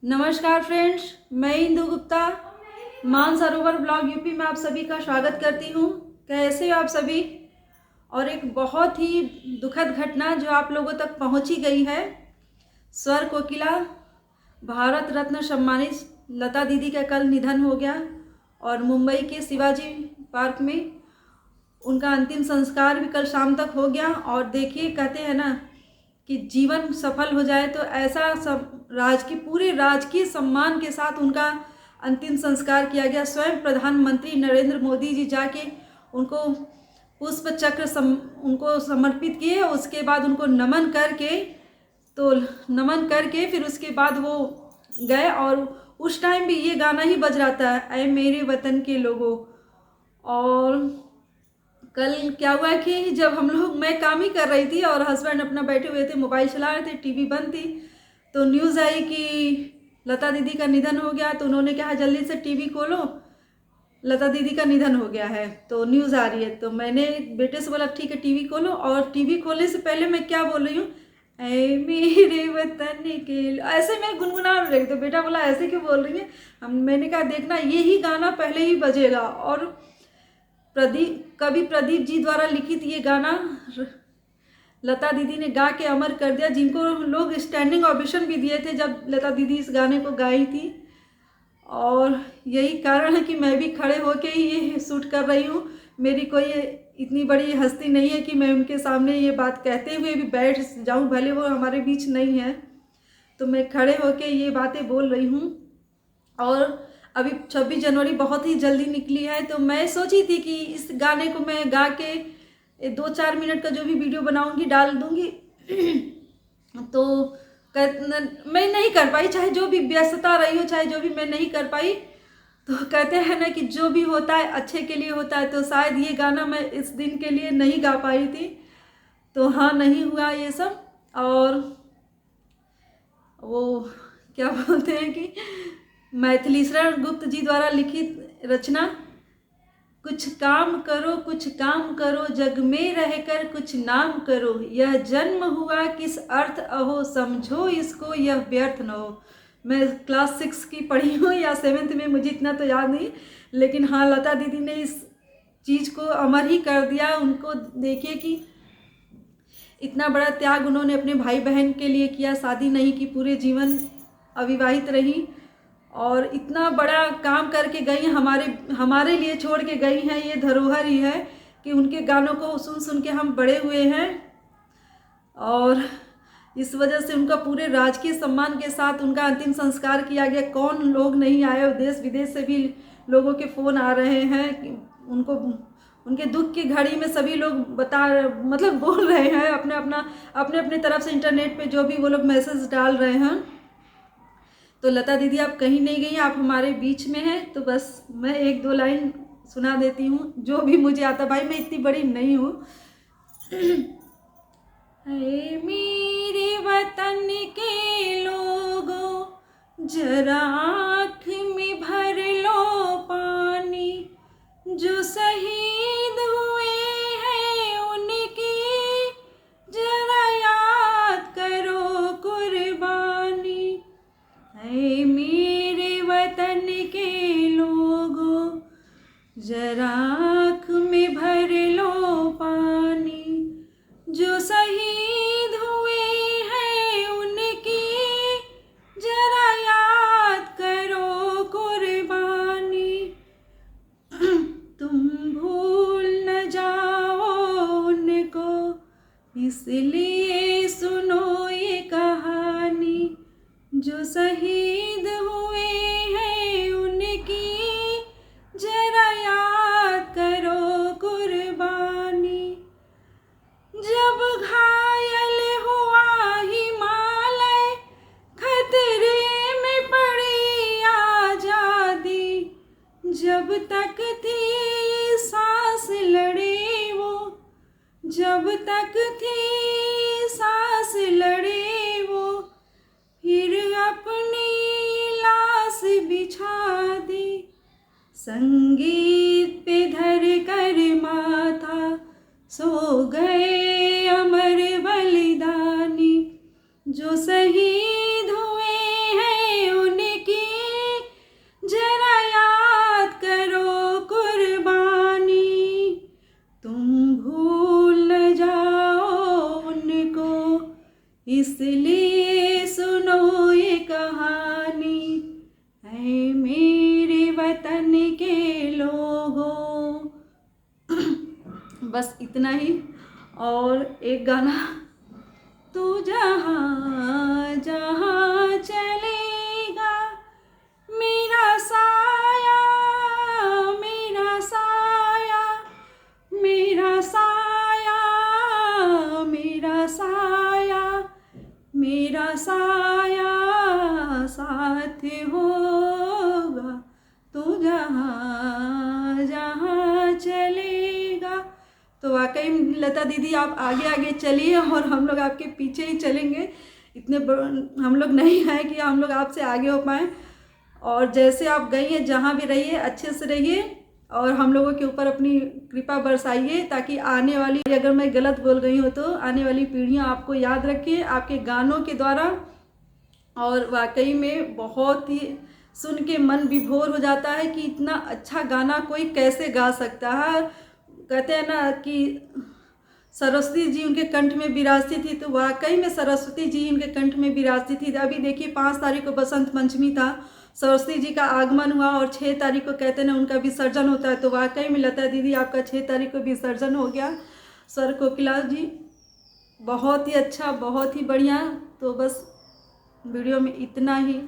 नमस्कार फ्रेंड्स, मैं Indu Gupta Mansarovar blog UP में आप सभी का स्वागत करती हूँ। कैसे हो आप सभी। और एक बहुत ही दुखद घटना जो आप लोगों तक पहुँची गई है। स्वर कोकिला भारत रत्न सम्मानित लता दीदी का कल निधन हो गया और मुंबई के शिवाजी पार्क में उनका अंतिम संस्कार भी कल शाम तक हो गया। और देखिए, कहते हैं ना कि जीवन सफल हो जाए तो ऐसा सब पूरे राजकीय सम्मान के साथ उनका अंतिम संस्कार किया गया। स्वयं प्रधानमंत्री नरेंद्र मोदी जी जाके उनको पुष्प चक्र उनको समर्पित किए। उसके बाद उनको नमन करके फिर उसके बाद वो गए। और उस टाइम भी ये गाना ही बज रहा था, ऐ मेरे वतन के लोगों। और कल क्या हुआ कि जब मैं काम ही कर रही थी और हस्बैंड अपना बैठे हुए थे, मोबाइल चला रहे थे, टीवी बंद थी, तो न्यूज़ आई कि लता दीदी का निधन हो गया। तो उन्होंने कहा जल्दी से टीवी खोलो, लता दीदी का निधन हो गया है, तो न्यूज़ आ रही है। तो मैंने बेटे से बोला ठीक है टीवी खोलो। और टीवी खोलने से पहले मैं क्या बोल रही हूँ, ऐ मेरे वतन के, ऐसे मैं गुनगुना रही। तो बेटा बोला ऐसे क्यों बोल रही है। मैंने कहा देखना यही गाना पहले ही बजेगा। और कवि प्रदीप जी द्वारा लिखित ये गाना लता दीदी ने गा के अमर कर दिया, जिनको लोग स्टैंडिंग ओवेशन भी दिए थे जब लता दीदी इस गाने को गाई थी। और यही कारण है कि मैं भी खड़े होके ही ये शूट कर रही हूँ। मेरी कोई इतनी बड़ी हस्ती नहीं है कि मैं उनके सामने ये बात कहते हुए भी बैठ जाऊँ, भले वो हमारे बीच नहीं है। तो मैं खड़े होके ये बातें बोल रही हूँ। और अभी 26 जनवरी बहुत ही जल्दी निकली है, तो मैं सोची थी कि इस गाने को मैं गा के 2-4 मिनट का जो भी वीडियो बनाऊंगी डाल दूंगी। तो मैं नहीं कर पाई, चाहे जो भी व्यस्तता रही हो, चाहे जो भी मैं नहीं कर पाई। तो कहते हैं ना कि जो भी होता है अच्छे के लिए होता है। तो शायद ये गाना मैं इस दिन के लिए नहीं गा पाई थी। तो हाँ, नहीं हुआ ये सब। और वो क्या बोलते हैं कि मैथिलीशरण गुप्त जी द्वारा लिखित रचना, कुछ काम करो जग में रहकर कुछ नाम करो, यह जन्म हुआ किस अर्थ अहो, समझो इसको यह व्यर्थ न हो। मैं क्लास 6 की पढ़ी हूँ या 7th में, मुझे इतना तो याद नहीं, लेकिन हाँ लता दीदी ने इस चीज़ को अमर ही कर दिया। उनको देखिए कि इतना बड़ा त्याग उन्होंने अपने भाई बहन के लिए किया, शादी नहीं की, पूरे जीवन अविवाहित रही और इतना बड़ा काम करके गई, हमारे लिए छोड़ के गई हैं। ये धरोहर ही है कि उनके गानों को सुन सुन के हम बड़े हुए हैं। और इस वजह से उनका पूरे राजकीय सम्मान के साथ उनका अंतिम संस्कार किया गया। कौन लोग नहीं आए, देश विदेश से भी लोगों के फ़ोन आ रहे हैं कि उनको उनके दुख की घड़ी में सभी लोग बोल रहे हैं अपने अपने तरफ से, इंटरनेट पे जो भी वो लोग मैसेज डाल रहे हैं। तो लता दीदी आप कहीं नहीं गई, आप हमारे बीच में हैं। तो बस मैं 1-2 लाइन सुना देती हूँ जो भी मुझे आता। भाई मैं इतनी बड़ी नहीं हूँ। ऐ मेरे वतन के लोगों, जरा आँख में भर लो पानी, जो शहीद हुए हैं उनकी जरा याद करो कुर्बानी। ऐ मेरे वतन के लोगों, जरा आँख में भर लो पानी, जो शहीद हुए हैं उनकी जरा याद करो कुर्बानी। तुम भूल न जाओ उनको, इसलिए सुनो ये कहानी, जो शहीद हुए हैं उनकी जरा याद करो कुर्बानी। जब घायल हुआ हिमालय, खतरे में पड़ी आजादी, जब तक थी सांस लड़े वो, जब तक थी सांस लड़े वो, फिर अपनी लाश बिछा दी, संगीत पे धर कर माथा, सो गए अमर बलिदानी, जो शहीद हुए हैं उन सुनो ये कहानी, ऐ मेरे वतन के लोगों। बस इतना ही। और एक गाना, तू जहाँ जहाँ चलेगा मेरा साया, मेरा साया, मेरा साया, मेरा साया, मेरा साया साथ होगा, तू जहाँ जहाँ चलेगा। तो वाकई लता दीदी आप आगे आगे चलिए और हम लोग आपके पीछे ही चलेंगे। इतने हम लोग नहीं हैं कि हम लोग आपसे आगे हो पाएँ। और जैसे आप गई हैं, जहाँ भी रहिए अच्छे से रहिए और हम लोगों के ऊपर अपनी कृपा बरसाइए, ताकि आने वाली, अगर मैं गलत बोल गई हूँ तो आने वाली पीढ़ियाँ आपको याद रखें आपके गानों के द्वारा। और वाकई में बहुत ही सुन के मन विभोर हो जाता है कि इतना अच्छा गाना कोई कैसे गा सकता है। कहते हैं ना कि सरस्वती जी उनके कंठ में विराजती थी, तो वाकई में सरस्वती जी उनके कंठ में विराजती थी। अभी देखिए 5 तारीख को बसंत पंचमी था, सरस्वती जी का आगमन हुआ और 6 तारीख को कहते हैं ना उनका विसर्जन होता है। तो वाकई में लता दीदी आपका 6 तारीख को विसर्जन हो गया। स्वर कोकिला जी बहुत ही अच्छा, बहुत ही बढ़िया। तो बस वीडियो में इतना ही।